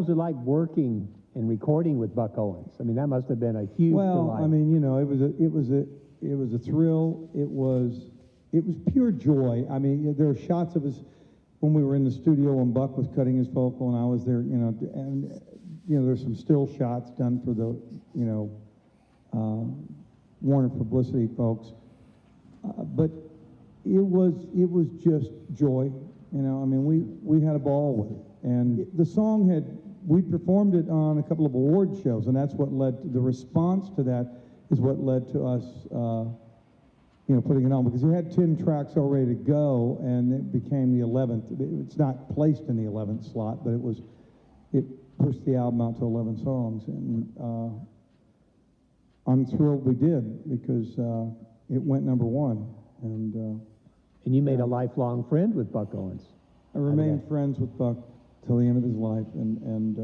was it like working and recording with Buck Owens? I mean, that must have been a huge delight. I mean, you know, it was a thrill. It was pure joy. I mean, there are shots of us when we were in the studio when Buck was cutting his vocal and I was there, you know, and you know, there's some still shots done for the, you know, Warner Publicity folks, but it was just joy. You know, I mean, we had a ball with it, and the song we performed it on a couple of award shows, and that's what led to the response to that is what led to us, you know, putting it on, because we had 10 tracks all ready to go, and it became the 11th. It's not placed in the 11th slot, but it pushed the album out to 11 songs, and I'm thrilled we did, because it went #1, and you made a lifelong friend with Buck Owens. I remained friends with Buck till the end of his life, and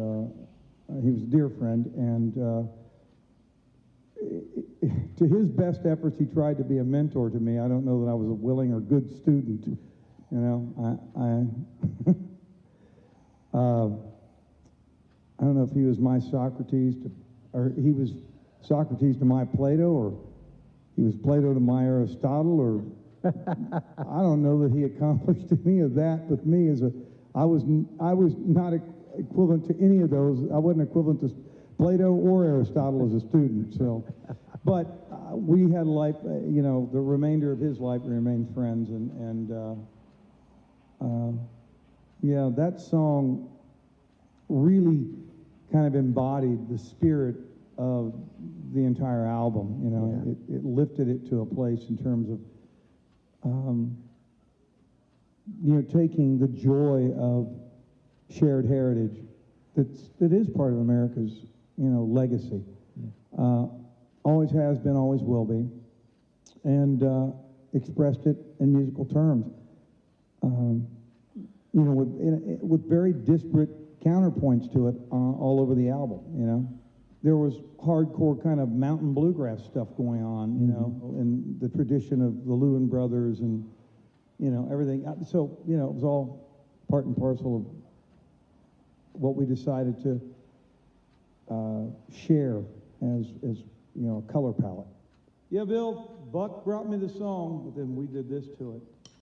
he was a dear friend, and to his best efforts, he tried to be a mentor to me. I don't know that I was a willing or good student, you know. I don't know if he was my Socrates or he was Socrates to my Plato, or he was Plato to my Aristotle, or I don't know that he accomplished any of that with me. I was not equivalent to any of those. I wasn't equivalent to Plato or Aristotle as a student. So, but we had life. You know, the remainder of his life, we remained friends, and yeah, that song really kind of embodied the spirit of the entire album. You know, yeah. It lifted it to a place in terms of, you know, taking the joy of shared heritage that is part of America's, you know, legacy. Yeah. Always has been, always will be, and expressed it in musical terms. You know, with very disparate counterpoints to it all over the album. You know, there was hardcore kind of mountain bluegrass stuff going on, you know, in the tradition of the Lewin brothers and, you know, everything. So, you know, it was all part and parcel of what we decided to share as you know, a color palette. Yeah, Bill, Buck brought me the song, but then we did this to it.